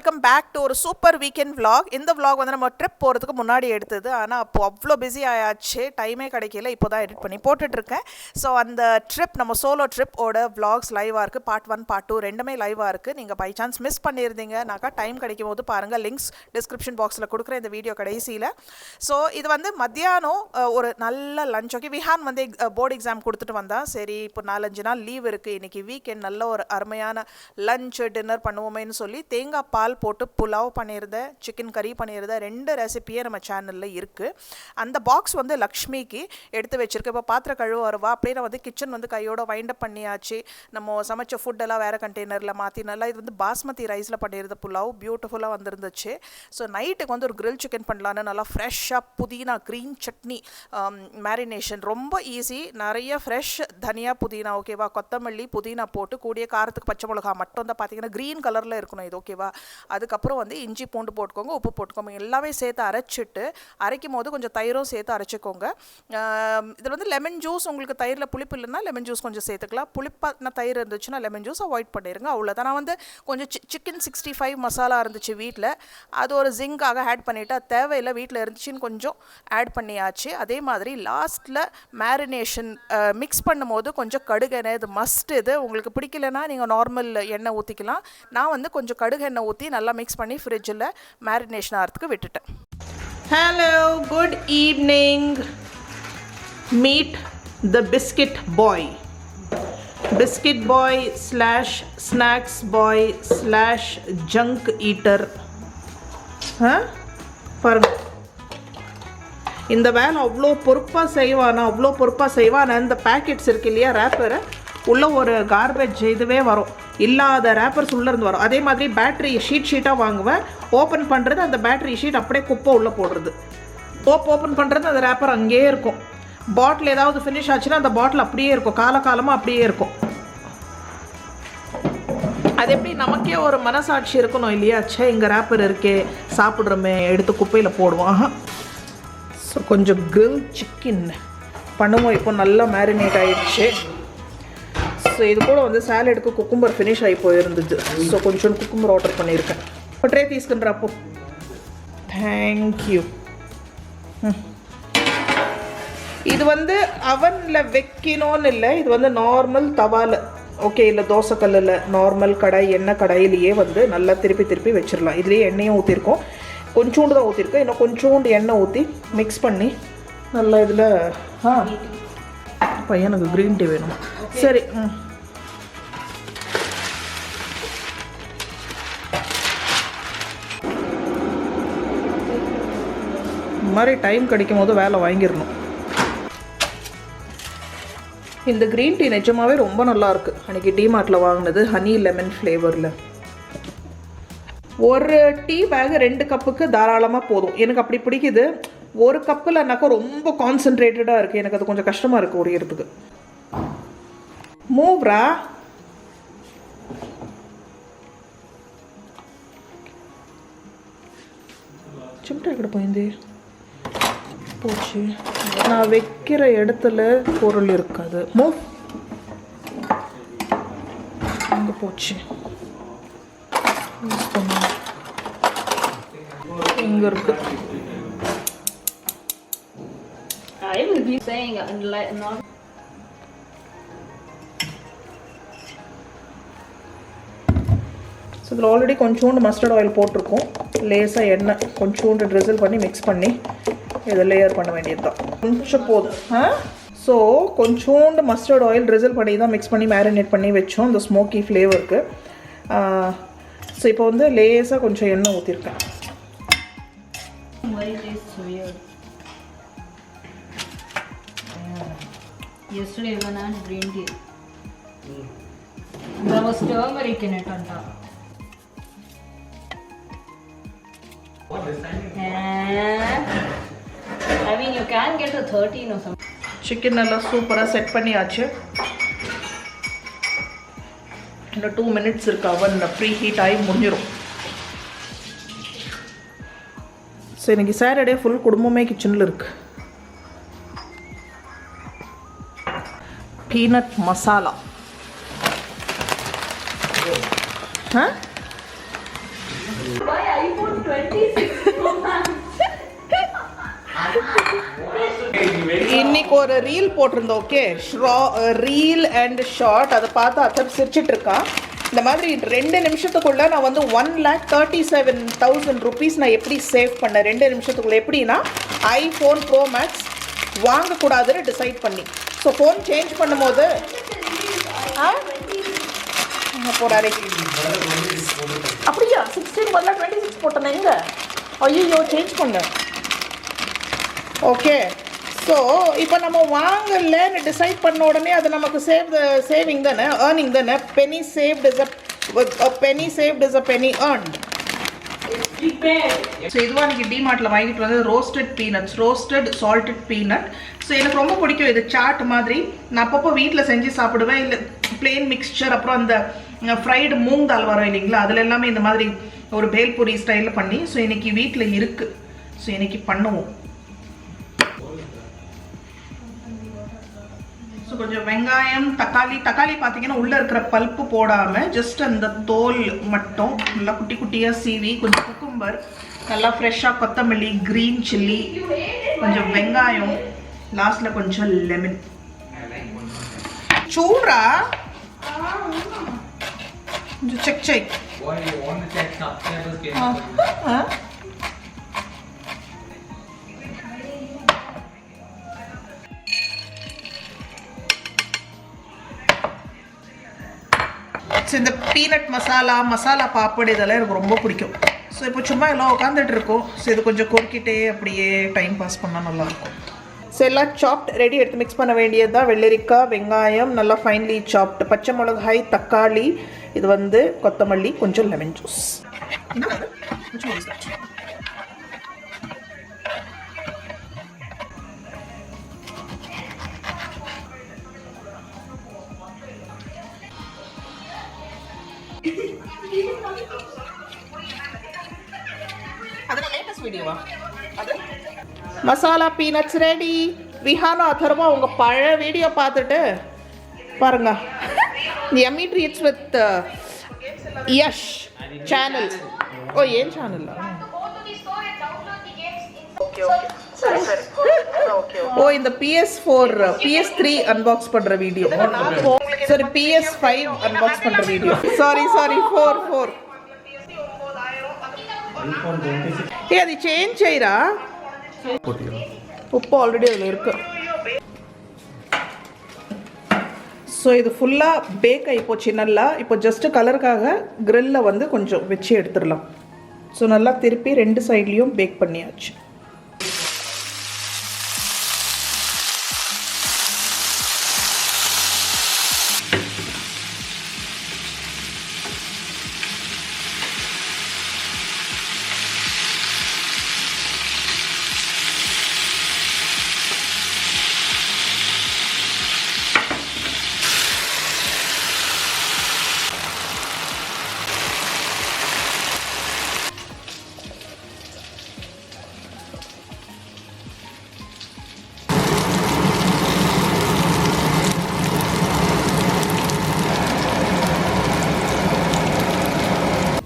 Welcome back to ஒரு super weekend vlog. இந்த vlog வந்து நம்ம ட்ரிப் போகிறதுக்கு முன்னாடி எடுத்தது. ஆனால் அப்போ அவ்வளோ பிஸி ஆயாச்சு, டைமே கிடைக்கல. இப்போ தான் எடிட் பண்ணி போட்டுட்ருக்கேன். ஸோ அந்த ட்ரிப் நம்ம சோலோ ட்ரிப்போட vlogs லைவாக இருக்குது. பார்ட் 1 பார்ட் 2 ரெண்டுமே லைவாக இருக்குது. நீங்கள் பை சான்ஸ் மிஸ் பண்ணியிருந்தீங்கனாக்கா டைம் கிடைக்கும் போது பாருங்கள். லிங்க்ஸ் டிஸ்கிரிப்ஷன் பாக்ஸில் கொடுக்குறேன் இந்த வீடியோ கடைசியில். ஸோ இது வந்து மத்தியானம் ஒரு நல்ல லஞ்ச். ஓகே, விஹான் வந்து போர்டு எக்ஸாம் கொடுத்துட்டு வந்தான். சரி, இப்போ 4-5 நாள் லீவ் இருக்குது, இன்றைக்கி வீக்கெண்ட் நல்ல ஒரு அருமையான லஞ்ச் டின்னர் பண்ணுவோமேன்னு சொல்லி தேங்காய் பால் போட்டு புலாவ் பண்ணியிருந்தேன், சிக்கன் கறி பண்ணியிருந்தேன். 2 ரெசிபியே நம்ம சேனலில் இருக்குது. அந்த பாக்ஸ் வந்து லக்ஷ்மிக்கு எடுத்து வச்சுருக்கு. இப்போ பாத்திரம் கழுவ வருவா அப்படியே வந்து கிச்சன் வந்து கையோட வைண்ட் அப் பண்ணியாச்சு. நம்ம சமைச்ச ஃபுட்டெல்லாம் வேறு கண்டெய்னரில் மாற்றி நல்லா இது வந்து பாஸ்மதி ரைஸில் பண்ணியிருந்த புலாவ் பியூட்டிஃபுல்லாக வந்துருந்துச்சு. ஸோ நைட்டுக்கு வந்து ஒரு கிரில் சிக்கன் பண்ணலான்னு நல்லா ஃப்ரெஷ்ஷாக புதினா க்ரீன் சட்னி மேரினேஷன் ரொம்ப ஈஸி. நிறைய ஃப்ரெஷ் தனியா புதினா, ஓகேவா, கொத்தமல்லி புதினா போட்டு கூடிய காரத்துக்கு பச்சை மிளகா மட்டும் தான் பார்த்தீங்கன்னா க்ரீன் கலரில் இருக்கணும் இது, ஓகேவா. அதுக்கப்புறம் வந்து இஞ்சி பூண்டு போட்டுக்கோங்க, உப்பு போட்டுக்கோங்க, எல்லாமே சேர்த்து அரைச்சிட்டு அரைக்கும் போது கொஞ்சம் தயிரும் சேர்த்து அரைச்சிக்கோங்க. இதில் வந்து லெமன் ஜூஸ், உங்களுக்கு தயிரில் புளிப்பு இல்லைன்னா லெமன் ஜூஸ் கொஞ்சம் சேர்த்துக்கலாம். புளிப்பான தயிர் இருந்துச்சுன்னா லெமன் ஜூஸ் அவாய்ட் பண்ணிடுங்க, அவ்வளோதான். நான் வந்து கொஞ்சம் சிக்கன் 65 மசாலா இருந்துச்சு வீட்டில், அது ஒரு ஜிங்காக ஆட் பண்ணிவிட்டு அது தேவையில்லை, வீட்டில் இருந்துச்சுன்னு கொஞ்சம் ஆட் பண்ணியாச்சு. அதே மாதிரி லாஸ்ட்டில் மேரினேஷன் மிக்ஸ் பண்ணும்போது கொஞ்சம் கடுகு எண்ணெய், இது மஸ்ட். இது உங்களுக்கு பிடிக்கலன்னா நீங்கள் நார்மல் எண்ணெய் ஊற்றிக்கலாம். நான் வந்து கொஞ்சம் கடுகு எண்ணெய் ஊற்றி நல்லா மிக்ஸ் பண்ணி ஃப்ரிட்ஜில் மேரினேஷன் ஆகிறதுக்கு விட்டுட்டேன். Hello, good evening. Meet the biscuit bye. Biscuit bye slash snacks bye slash junk eater. பாருங்க, இந்த வேலை அவ்வளோ பொறுப்பாக செய்வானா. இந்த பேக்கெட்ஸ் இருக்கு இல்லையா, ரேப்பரை உள்ளே ஒரு கார்பேஜ் இதுவே வரும், இல்லாத ரேப்பர்ஸ் உள்ளேருந்து வரும். அதே மாதிரி பேட்ரி ஷீட்டாக வாங்குவேன், ஓப்பன் பண்ணுறது அந்த பேட்ரி ஷீட் அப்படியே குப்பை உள்ளே போடுறது, ஓப்பன் பண்ணுறது அந்த ரேப்பர் அங்கேயே இருக்கும். பாட்டில் ஏதாவது ஃபினிஷ் ஆச்சுன்னா அந்த பாட்டில் அப்படியே இருக்கும், காலகாலமாக அப்படியே இருக்கும். அது எப்படி நமக்கே ஒரு மனசாட்சி இருக்கணும் இல்லையா, சே இங்கே ரேப்பர் இருக்கே, சாப்பிட்றோமே, எடுத்து குப்பையில் போடுவோம். ஸோ கொஞ்சம் கிரில் சிக்கன் பண்ணுவோம். இப்போ நல்லா மேரினேட் ஆகிடுச்சு. ஸோ இது கூட வந்து சாலடுக்கு குக்கும்பர் ஃபினிஷ் ஆகி போயிருந்தது. ஸோ கொஞ்சம் குக்கும்பர் ஆர்டர் பண்ணியிருக்கேன். இப்போ ட்ரே తీసుకుంటారப்போ. தேங்க்யூ. இது வந்து அவனில் வைக்கணும்னு இல்லை, இது வந்து நார்மல் தவாவில், ஓகே, இல்லை தோசைக்கல்லில் நார்மல் கடாய் எண்ணெய் கடாயிலேயே வந்து நல்லா திருப்பி வச்சிடலாம். இதுலேயே எண்ணெயும் ஊற்றிருக்கோம், கொஞ்சோண்டு தான் ஊற்றிருக்கேன், இன்னும் கொஞ்சோண்டு எண்ணெய் ஊற்றி மிக்ஸ் பண்ணி நல்லா இதில். பையனுக்கு க்ரீன் டீ வேணும். சரி, இந்த மாதிரி டைம் கிடைக்கும் போது வேலை வாங்கிடணும். இந்த க்ரீன் டீ நிஜமாகவே ரொம்ப நல்லாயிருக்கு. அன்றைக்கி டிமார்ட்டில் வாங்கினது, ஹனி லெமன் ஃப்ளேவரில். ஒரு டீ பேக் 2 கப்புக்கு தாராளமாக போதும். எனக்கு அப்படி பிடிக்குது. ஒரு கப்பில்னாக்கா ரொம்ப கான்சன்ட்ரேட்டடாக இருக்குது, எனக்கு அது கொஞ்சம் கஷ்டமாக இருக்குது உரியறதுக்கு. மூவ்ரா. சிம்டா ఇక్కడ போயிருந்து போச்சு. நான் வைக்கிற இடத்துல பொருள் இருக்காது. மூவ். அங்கே போச்சு. இங்கே இருக்கு. I will be saying not. So இதில் ஆல்ரெடி கொஞ்சோண்டு மஸ்டர்ட் ஆயில் போட்டிருக்கோம். லேசாக எண்ணெய் கொஞ்சோண்டு ட்ரிசில் பண்ணி மிக்ஸ் பண்ணி இதை லேயர் பண்ண வேண்டியது தான். கொஞ்சம் போதும். ஸோ கொஞ்சோண்டு மஸ்டர்ட் ஆயில் ட்ரிசில் பண்ணி தான் மிக்ஸ் பண்ணி மேரினேட் பண்ணி வச்சோம் இந்த ஸ்மோக்கி ஃப்ளேவருக்கு. ஸோ இப்போ வந்து லேசாக கொஞ்சம் எண்ணெய் ஊற்றிருக்கேன். Yesterday when I had green tea, there was turmeric in it on top. I mean, you can get a 13 or something. Chicken நல்லா சூப்பராக செட் பண்ணியாச்சு. இன்னும் 2 மினிட்ஸ் இருக்கு, அவன் ப்ரீ ஹீட் ஆகி முடிஞ்சிடும். ஸோ இன்றைக்கி சாட்டர்டே ஃபுல் குடும்பமே கிச்சனில் இருக்குது. Peanut masala. Why iPhone 26 Pro Max? இன்னைக்கு ஒரு ரீல் போட்டிருந்தோம். Okay, reel and short. அதை பார்த்து அத்தர் சிரிச்சிட்டு இருக்கான். இந்த மாதிரி 2 நிமிஷத்துக்குள்ள நான் வந்து 1,37,000 rupees நான் எப்படி சேவ் பண்ணேன் 2 நிமிஷத்துக்குள்ள. எப்படின்னா ஐஃபோன் ப்ரோ மேக்ஸ் வாங்கக்கூடாதுன்னு டிசைட் பண்ணி. ஸோ ஃபோன் சேஞ்ச் பண்ணும்போது போடாரே அப்படியா 16 பதிலாக 26 போட்டேன். எங்க ஐயோ சேஞ்ச் பண்ணேன். ஓகே, ஸோ இப்போ நம்ம வாங்கலன்னு டிசைட் பண்ண உடனே அது நமக்கு சேவிங் தானே, ஏர்னிங் தானே. penny saved is a penny earned. So இதுவாக எனக்கு டிமார்ட்டில் வாங்கிட்டு வந்து ரோஸ்டட் சால்டட் பீனட். ஸோ எனக்கு ரொம்ப பிடிக்கும் இது. சாட் மாதிரி நான் அப்பப்போ வீட்டில் செஞ்சு சாப்பிடுவேன். இல்லை பிளெயின் மிக்சர், அப்புறம் அந்த ஃப்ரைடு மூங் தால் வரும் இல்லைங்களா, அதில் எல்லாமே இந்த மாதிரி ஒரு பேல்பூரி ஸ்டைலில் பண்ணி. ஸோ இன்னைக்கு வீட்டில் இருக்குது. ஸோ இன்னைக்கு பண்ணுவோம். ஸோ கொஞ்சம் வெங்காயம், தக்காளி பார்த்தீங்கன்னா உள்ளே இருக்கிற பல்ப்பு போடாமல் ஜஸ்ட் அந்த தோல் மட்டும் நல்லா குட்டி குட்டியாக சீவி, கொஞ்சம் குக்கும்பர், நல்லா ஃப்ரெஷ்ஷாக கொத்தமல்லி, க்ரீன் சில்லி, கொஞ்சம் வெங்காயம், லாஸ்ட்டில் கொஞ்சம் லெமன். சூடா கொஞ்சம் செக் ஸோ இந்த பீனட் மசாலா பாப்படு இதெல்லாம் எனக்கு ரொம்ப பிடிக்கும். ஸோ இப்போ சும்மா எல்லாம் உட்காந்துட்டு இருக்கோம். ஸோ இது கொஞ்சம் கொறுக்கிட்டே அப்படியே டைம் பாஸ் பண்ணால் நல்லாயிருக்கும். ஸோ எல்லாம் சாப்ட் ரெடி. எடுத்து மிக்ஸ் பண்ண வேண்டியது தான். வெள்ளரிக்காய், வெங்காயம் நல்லா ஃபைன்லி சாப்ட், பச்சை மிளகாய், தக்காளி, இது வந்து கொத்தமல்லி, கொஞ்சம் lemon juice. Masala peanuts ready. Vihana Atharva உங்க பழைய வீடியோ பார்த்துட்டு பாருங்க. Emmy treats with Yash channel. ஓ ஏன் சேனல்? ஓ இந்த PS3 அன்பாக்ஸ் பண்ற வீடியோ. சரி PS5 அன்பாக்ஸ் பண்ற வீடியோ. சாரி 4 ஏ அது சேஞ்ச் செய்றா. உப்பு ஆல்ரெடி அதில் இருக்கு. ஸோ இது ஃபுல்லாக பேக் ஆகி போச்சு நல்லா. இப்போ ஜஸ்ட்டு கலருக்காக க்ரில்ல வந்து கொஞ்சம் வச்சு எடுத்துடலாம். ஸோ நல்லா திருப்பி 2 சைட்லேயும் பேக் பண்ணியாச்சு.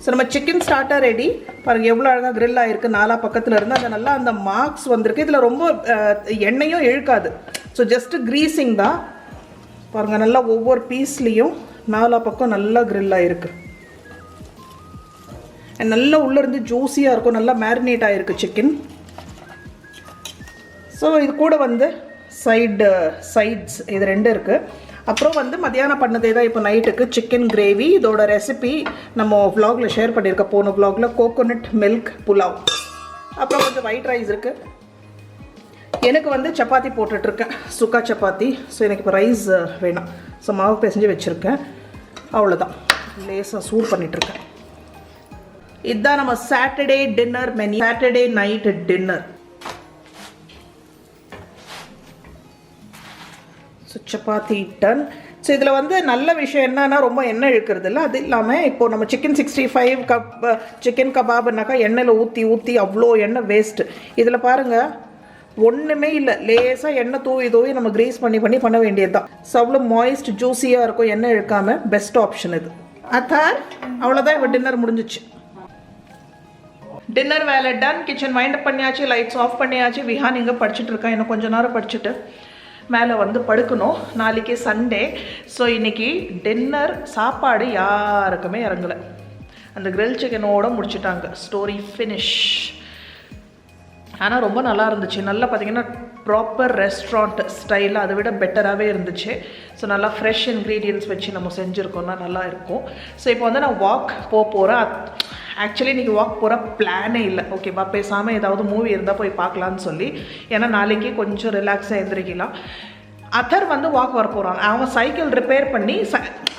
ஸோ நம்ம சிக்கன் ஸ்டார்டர் ரெடி. பாருங்கள் எவ்வளோ அழகாக க்ரில் ஆகிருக்கு. 4 பக்கத்தில் இருந்து அந்த நல்லா அந்த மார்க்ஸ் வந்திருக்கு. இதில் ரொம்ப எண்ணெயும் இழுக்காது. ஸோ ஜஸ்ட்டு க்ரீஸிங் தான். பாருங்கள் நல்லா ஒவ்வொரு பீஸ்லேயும் 4 பக்கம் நல்லா க்ரில் ஆகிருக்கு. நல்லா உள்ளேருந்து ஜூஸியாக இருக்கும். நல்லா மேரினேட் ஆகிருக்கு சிக்கன். ஸோ இது கூட வந்து சைட்ஸ் இது 2 இருக்குது. அப்புறம் வந்து மத்தியானம் பண்ணதே தான் இப்போ நைட்டுக்கு சிக்கன் கிரேவி. இதோட ரெசிபி நம்ம வ்ளாகில் ஷேர் பண்ணியிருக்கோம். போன வ்ளாகில் கோகோனட் மில்க் புலாவ். அப்புறம் கொஞ்சம் ஒயிட் ரைஸ் இருக்குது. எனக்கு வந்து சப்பாத்தி போட்டுட்ருக்கேன், சுக்கா சப்பாத்தி. ஸோ எனக்கு இப்போ ரைஸ் வேணாம். ஸோ மாவு பிசைஞ்சு வச்சுருக்கேன். அவ்வளோதான், லேசாக சூடு பண்ணிகிட்ருக்கேன். இதுதான் நம்ம Saturday dinner menu. Saturday night dinner. So chapati done. So இதில் வந்து நல்ல விஷயம் என்னன்னா ரொம்ப எண்ணெய் இழுக்கிறது இல்லை. அது இல்லாமல் இப்போது நம்ம சிக்கன் 65 சிக்கன் கபாப்னாக்கா எண்ணெயில் ஊற்றி அவ்வளோ எண்ணெய் வேஸ்ட்டு. இதில் பாருங்கள் ஒன்றுமே இல்லை. லேசாக எண்ணெய் தூவி நம்ம க்ரீஸ் பண்ண வேண்டியது தான். ஸோ அவ்வளோ மாய்ஸ்ட் ஜூஸியாக இருக்கும், எண்ணெய் இழுக்காமல். பெஸ்ட் ஆப்ஷன் இது. அத்தார் அவ்வளோதான். இப்போ டின்னர் முடிஞ்சிச்சு. டின்னர் வேலை டன், கிச்சன் வைண்ட் அப் பண்ணியாச்சு, லைட்ஸ் ஆஃப் பண்ணியாச்சு. விஹான் இங்கே படிச்சுட்டு இருக்கா, இன்னும் கொஞ்ச நேரம் படிச்சுட்டு மேலே வந்து படுக்கணும். நாளைக்கு சண்டே. ஸோ இன்றைக்கி டின்னர் சாப்பாடு யாருக்குமே இறங்கலை. அந்த கிரில் சிக்கனோடு முடிச்சுட்டாங்க. Story finish. ஆனால் ரொம்ப நல்லா இருந்துச்சு. நல்லா பார்த்தீங்கன்னா ப்ராப்பர் ரெஸ்டாரண்ட் ஸ்டைலில் அதை விட பெட்டராகவே இருந்துச்சு. ஸோ நல்லா ஃப்ரெஷ் இன்க்ரீடியன்ட்ஸ் வச்சு நம்ம செஞ்சுருக்கோம்னா நல்லா இருக்கும். ஸோ இப்போ வந்து நான் வாக் போகிறேன். ஆக்சுவலி இன்றைக்கி வாக் போகிற பிளானே இல்லை. ஓகேவா, பேசாமல் ஏதாவது மூவி இருந்தால் போய் பார்க்கலான்னு சொல்லி. ஏன்னா நாளைக்கு கொஞ்சம் ரிலாக்ஸாக எழுந்திரிக்கலாம். அதர் வந்து வாக் வர போகிறான். அவன் சைக்கிள் ரிப்பேர் பண்ணி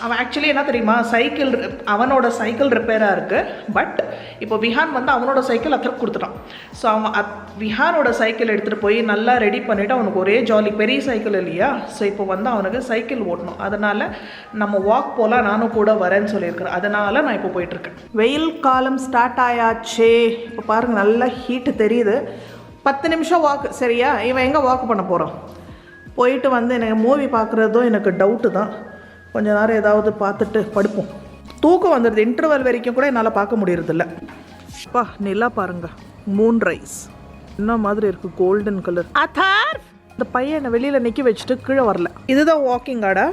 அவன் ஆக்சுவலி என்ன தெரியுமா, அவனோட சைக்கிள் ரிப்பேராக இருக்குது. பட் இப்போ விஹான் வந்து அவனோட சைக்கிள் அதர் கொடுத்துட்டான். ஸோ அவன் விஹானோட சைக்கிள் எடுத்துகிட்டு போய் நல்லா ரெடி பண்ணிவிட்டு அவனுக்கு ஒரே ஜாலி. பெரிய சைக்கிள் இல்லையா, ஸோ இப்போ வந்து அவனுக்கு சைக்கிள் ஓட்டணும். அதனால் நம்ம வாக் போகலாம், நானும் கூட வரேன்னு சொல்லியிருக்கிறேன். அதனால் நான் இப்போ போயிட்டுருக்கேன். வெயில் காலம் ஸ்டார்ட் ஆயாச்சே. இப்போ பாருங்கள் நல்லா ஹீட்டு தெரியுது. 10 நிமிஷம் வாக்கு. சரியா, இவன் எங்கே வாக் பண்ண போகிறான்? போயிட்டு வந்து எனக்கு மூவி பார்க்குறதும் எனக்கு டவுட்டு தான். கொஞ்ச நேரம் ஏதாவது பார்த்துட்டு படுப்போம். தூக்கம் வந்துடுது. இன்டர்வல் வரைக்கும் கூட என்னால் பார்க்க முடியறதில்ல. அப்பா நிலா பாருங்க, மூன் ரைஸ் என்ன மாதிரி இருக்குது, கோல்டன் கலர். அதர் இந்த பையனை வெளியில் நிற்க வச்சுட்டு கீழே வரல. இதுதான் வாக்கிங் ஆடா,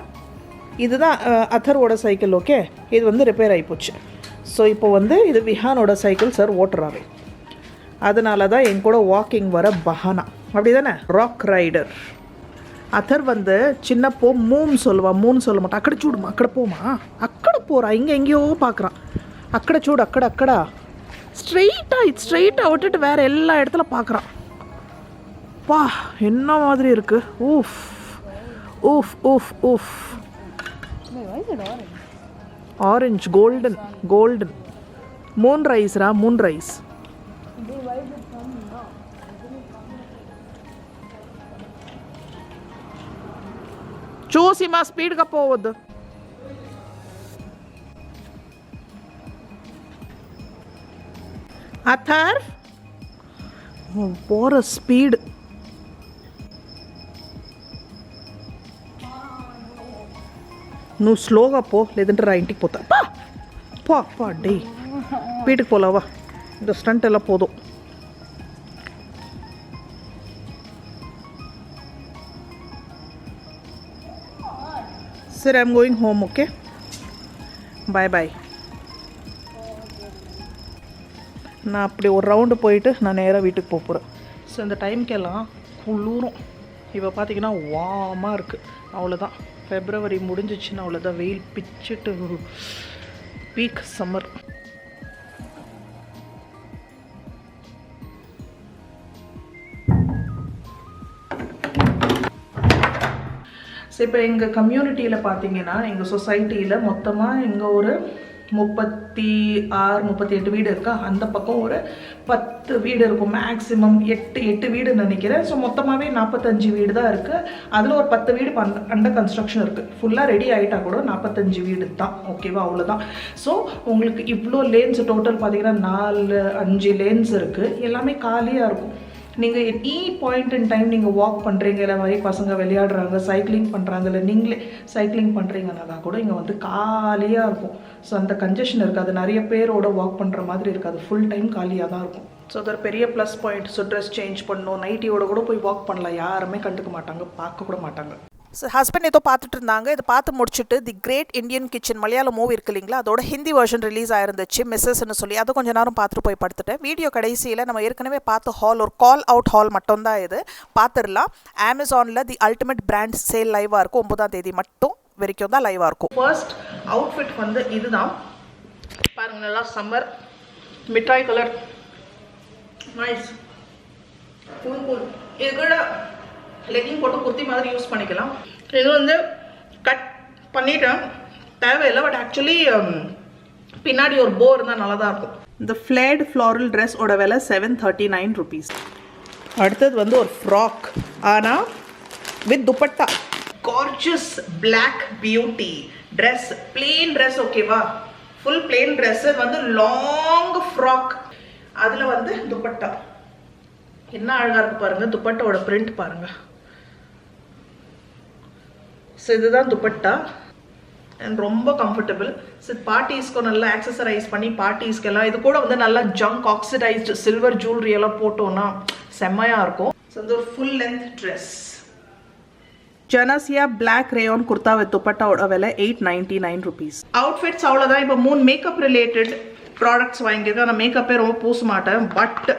இதுதான் அதரோட சைக்கிள். ஓகே, இது வந்து ரிப்பேர் ஆகிப்போச்சு. ஸோ இப்போ வந்து இது விஹானோட சைக்கிள் சார் ஓட்டுறாரு. அதனால தான் என் கூட வாக்கிங் வர பஹானா. அப்படி தானே, ராக் ரைடர். அதர் வந்து சின்னப்போ மூணு சொல்ல மாட்டான். அக்கடை சூடுமா, அக்கடை போமா, அக்கடை போகிறா, இங்கே எங்கேயோ பார்க்குறான். அக்கடை சூடு, அக்கடா ஸ்ட்ரெயிட்டாக விட்டுட்டு வேறு எல்லா இடத்துல பார்க்குறான். பா என்ன மாதிரி இருக்குது. ஊஃப் ஊஃப் ஊஃப் ஊஃப். ஆரஞ்சு, கோல்டன் மூன் ரைஸ்ரா, மூன் ரைஸ். చూసి మా స్పీడ్గా పోవద్దు. అథర్ పోర స్పీడ్. నువ్వు స్లోగా పో, లేదంటే రా ఇంటికి పోతా. పా డే வீட்டுக்கு போகலாவா, இந்த ஸ்டண்ட் எல்லாம் போதும். Sir, I'm going home, okay? Bye. நான் அப்படி ஒரு ரவுண்டு போயிட்டு நான் நேராக வீட்டுக்கு போகிறேன். ஸோ இந்த டைம்க்கெல்லாம் குளிரும். இப்போ பார்த்தீங்கன்னா வார்மாக இருக்குது. அவ்வளோதான், ஃபெப்ரவரி முடிஞ்சிச்சுன்னா அவ்வளோதான். வெயில் பிச்சுட்டு பீக் சம்மர். ஸோ இப்போ எங்கள் கம்யூனிட்டியில் பார்த்தீங்கன்னா, எங்கள் சொசைட்டியில் மொத்தமாக இங்கே ஒரு 36-38 வீடு இருக்கா. அந்த பக்கம் ஒரு 10 வீடு இருக்கும் மேக்ஸிமம். 8 வீடு நினைக்கிறேன். ஸோ மொத்தமாகவே 45 வீடு தான் இருக்குது. அதில் ஒரு 10 வீடு அண்டர் கன்ஸ்ட்ரக்ஷன் இருக்குது. ஃபுல்லாக ரெடி ஆகிட்டா கூட 45 வீடு தான். ஓகேவா, அவ்வளோதான். ஸோ உங்களுக்கு இவ்வளோ லேன்ஸ் டோட்டல் பார்த்தீங்கன்னா 4-5 லேன்ஸ் இருக்குது. எல்லாமே காலியாக இருக்கும். நீங்கள் எனி பாயிண்ட் இன் டைம் நீங்கள் வாக் பண்ணுறீங்க, இல்லை மாதிரி பசங்க விளையாடுறாங்க, சைக்கிளிங் பண்ணுறாங்க, இல்லை நீங்களே சைக்கிளிங் பண்ணுறீங்கன்னா கூட இங்கே வந்து காலியாக இருக்கும். ஸோ அந்த கன்ஜெஷன் இருக்காது. நிறைய பேரோட வாக் பண்ணுற மாதிரி இருக்காது. ஃபுல் டைம் காலியாக தான் இருக்கும். ஸோ அது ஒரு பெரிய plus point. So dress change பண்ணணும், நைட்டியோட கூட போய் வாக் பண்ணலாம். யாருமே கண்டுக்க மாட்டாங்க, பார்க்க கூட மாட்டாங்க. ஸோ ஹஸ்பண்ட் ஏதோ பார்த்துட்டு இருந்தாங்க. இதை பார்த்து முடிச்சுட்டு the great Indian kitchen Malayalam movie இருக்கு இல்லைங்களா, அதோட ஹிந்தி வெர்ஷன் ரிலீஸ் ஆயிருந்துச்சு, மிஸ்ஸஸ்ன்னு சொல்லி. அதை கொஞ்சம் நேரம் பார்த்துட்டு போய் படுத்துட்டேன். வீடியோ கடைசியில் நம்ம ஏற்கனவே பார்த்த ஹால், ஒரு கால் அவுட் ஹால் மட்டும்தான் இது, பார்த்துடலாம். அமேசானில் தி அல்டிமேட் பிராண்ட் சேல் லைவாக இருக்கும். 9ஆம் தேதி மட்டும் வரைக்கும் தான் லைவாக இருக்கும். ஃபர்ஸ்ட் அவுட்ஃபிட் வந்து இதுதான் பாருங்க, நல்லா சம்மர் மிட்டாய் கலர், நைஸ், கூல். இது கூட லெகிங் போட்டு குர்த்தி மாதிரி யூஸ் பண்ணிக்கலாம். இது வந்து கட் பண்ணிட்டேன், தேவையில்லை. பட் ஆக்சுவலி பின்னாடி ஒரு போ இருந்தால் நல்லா தான் இருக்கும். இந்த ஃப்ளேட் ஃப்ளாரல் ட்ரெஸ்ஸோட விலை 739 rupees. அடுத்தது வந்து ஒரு ஃப்ராக், ஆனால் with dupatta. Gorgeous black beauty dress, plain dress. ஓகேவா, ஃபுல் பிளெயின் ட்ரெஸ். வந்து லாங் ஃப்ராக், அதில் வந்து துப்பட்டா. என்ன அழகாக இருக்குது பாருங்கள். துப்பட்டாவோட பிரிண்ட் பாருங்கள். ஸோ இதுதான் துப்பட்டா. அண்ட் ரொம்ப கம்ஃபர்டபுள். ஸோ பார்ட்டிஸ்க்கும் நல்லா ஆக்சசரைஸ் பண்ணி பார்ட்டிஸ்க்கெல்லாம் இது கூட வந்து நல்லா ஜங்க் ஆக்சிடைஸ்டு சில்வர் ஜுவல்லரி எல்லாம் போட்டோன்னா செம்மையாக இருக்கும். ஸோ வந்து ஒரு full length dress. Janasya black rayon kurta with துப்பட்டாவோட விலை 899 rupees. அவுட்ஃபிட்ஸ் அவ்வளோதான். இப்போ 3 மேக்கப் ரிலேட்டட் ப்ராடக்ட்ஸ் வாங்கியிருக்கேன். நான் மேக்கப்பே ரொம்ப பூச மாட்டேன். பட்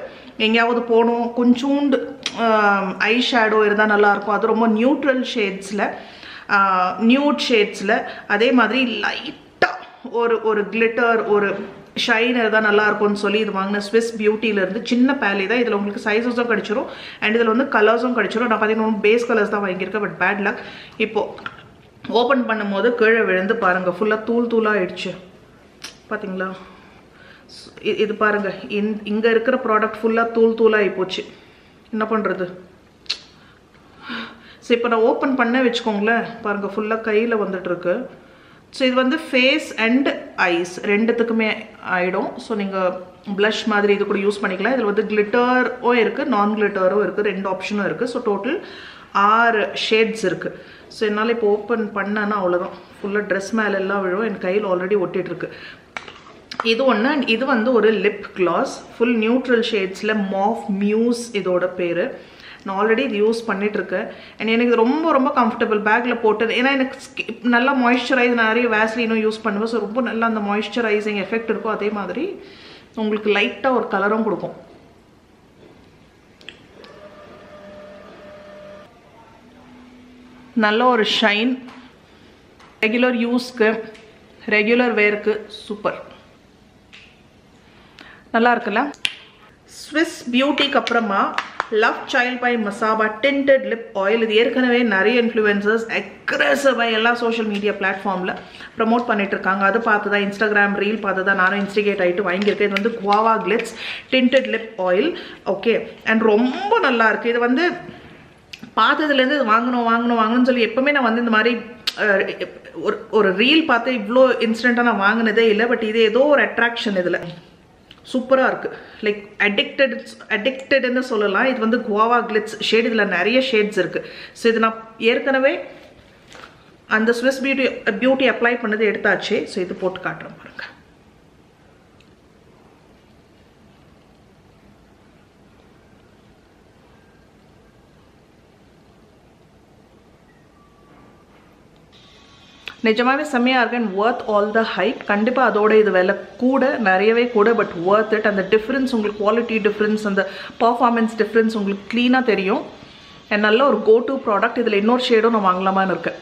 எங்கேயாவது போகணும், கொஞ்சோண்டு ஐ ஷேடோ இருந்தால் நல்லாயிருக்கும். அது ரொம்ப நியூட்ரல் ஷேட்ஸில், நியூட் ஷேட்ஸில், அதே மாதிரி லைட்டாக ஒரு கிளிட்டர், ஒரு ஷைன் இருந்தால் நல்லாயிருக்கும்னு சொல்லி இது வாங்கின ஸ்விஸ் பியூட்டியிலேருந்து சின்ன பேலி தான். இதில் உங்களுக்கு சைஸஸும் கிடச்சிரும் அண்ட் இதில் வந்து கலர்ஸும் கிடச்சிரும். நான் பார்த்தீங்கன்னா பேஸ் கலர்ஸ் தான் வாங்கியிருக்கேன். பட் பேட் லக், இப்போது ஓப்பன் பண்ணும்போது கீழே விழுந்து பாருங்கள் ஃபுல்லாக தூளாக ஆயிடுச்சு. பார்த்தீங்களா? இது பாருங்கள், இங்கே இருக்கிற ப்ராடக்ட் ஃபுல்லாக தூளாகி போச்சு. என்ன பண்ணுறது? ஸோ இப்போ நான் ஓப்பன் பண்ண வச்சுக்கோங்களேன், பாருங்கள் ஃபுல்லாக கையில் வந்துட்டுருக்கு. ஸோ இது வந்து ஃபேஸ் அண்ட் ஐஸ் ரெண்டுத்துக்குமே ஆகிடும். ஸோ நீங்கள் ப்ளஷ் மாதிரி இது கூட யூஸ் பண்ணிக்கலாம். இதில் வந்து கிளிட்டரும் இருக்குது, நான் கிளிட்டரும் இருக்குது, 2 ஆப்ஷனும் இருக்குது. ஸோ டோட்டல் 6 ஷேட்ஸ் இருக்குது. ஸோ என்னால் இப்போ ஓப்பன் பண்ணேன்னா அவ்வளோதான், ஃபுல்லாக ட்ரெஸ் மேலெல்லாம் விழும். என் கையில் ஆல்ரெடி ஒட்டிகிட்ருக்கு. இது ஒன்று. அண்ட் இது வந்து ஒரு லிப் கிளாஸ், ஃபுல் நியூட்ரல் ஷேட்ஸில், மாஃப் மியூஸ் இதோட பேர். நான் ஆல்ரெடி இது யூஸ் பண்ணிகிட்ருக்கேன். அண்ட் எனக்கு இது ரொம்ப ரொம்ப கம்ஃபர்டபுள் பேக்கில் போட்டது. ஏன்னா எனக்கு நல்லா மாய்ஸ்சரைஸ், நிறைய வேஸ்லினும் யூஸ் பண்ணுவேன். ஸோ ரொம்ப நல்லா அந்த மாய்ஸ்சரைசிங் எஃபெக்ட் இருக்கும். அதே மாதிரி உங்களுக்கு லைட்டாக ஒரு கலரும் கொடுக்கும். நல்ல ஒரு ஷைன், ரெகுலர் யூஸ்க்கு, ரெகுலர் வேருக்கு சூப்பர், நல்லா இருக்குல்ல? ஸ்விஸ் பியூட்டிக்கு அப்புறமா love child by Masaba tinted lip oil. இது ஏற்கனவே நிறைய இன்ஃப்ளூயன்சர்ஸ் அக்ரெசிவாக எல்லா சோஷியல் மீடியா பிளாட்ஃபார்மில் ப்ரமோட் பண்ணிட்டுருக்காங்க. அது பார்த்து தான், இன்ஸ்டாகிராம் ரீல் பார்த்து தான் நானும் இன்ஸ்டிகேட் ஆகிட்டு வாங்கியிருக்கேன். இது வந்து guava glitz tinted lip oil. Okay, and ரொம்ப நல்லாயிருக்கு. இது வந்து பார்த்ததுலேருந்து இது வாங்கணும்னு சொல்லி எப்போவுமே நான் வந்து இந்த மாதிரி ஒரு ரீல் பார்த்து இவ்வளோ இன்ஸ்டண்ட்டாக நான் வாங்கினதே இல்லை. பட் இது ஏதோ ஒரு அட்ராக்ஷன் இதில் சூப்பராக இருக்குது. லைக் அடிக்டட்னு சொல்லலாம். இது வந்து குவாவா கிளிட்ஸ் ஷேட். இதில் நிறைய ஷேட்ஸ் இருக்குது. ஸோ இது நான் ஏற்கனவே அந்த ஸ்விஸ் பியூட்டி அப்ளை பண்ணது எடுத்தாச்சு. ஸோ இது போட்டு காட்டுறேன் பாருங்க. நிஜமாகவே செம்மையாக இருக்கு and worth all the hype. கண்டிப்பாக அதோட இது விலை கூட, நிறையவே கூட, பட் ஒர்த் இட். அந்த டிஃப்ரென்ஸ் உங்களுக்கு, குவாலிட்டி டிஃப்ரென்ஸ், அந்த பர்ஃபார்மன்ஸ் டிஃப்ரென்ஸ் உங்களுக்கு க்ளீனாக தெரியும். அண்ட் நல்ல ஒரு கோ டு ப்ராடக்ட். இதில் இன்னொரு ஷேடும் நான் வாங்கலாமான்னு இருக்கேன்.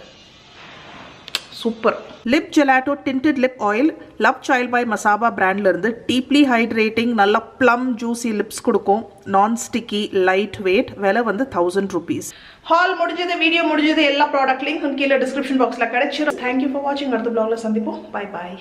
Super. Lip gelato tinted lip oil love child by Masaba பிராண்ட்லேருந்து டீப்லி ஹைட்ரேட்டிங், நல்லா ப்ளம் ஜூசி லிப்ஸ் கொடுக்கும், நான் ஸ்டிக்கி, லைட் வெயிட். விலை வந்து 1000 rupees. ஹால் முடிஞ்சது, வீடியோ முடிஞ்சது. எல்லா ப்ராடக்ட் லிங்க் கீழே டிஸ்கிரிப்ஷன் பாக்ஸில் கிடைச்சிடும். தேங்க்யூ ஃபார் வாட்சிங். அடுத்த ப்ளாகில் சந்திப்போம். Bye bye.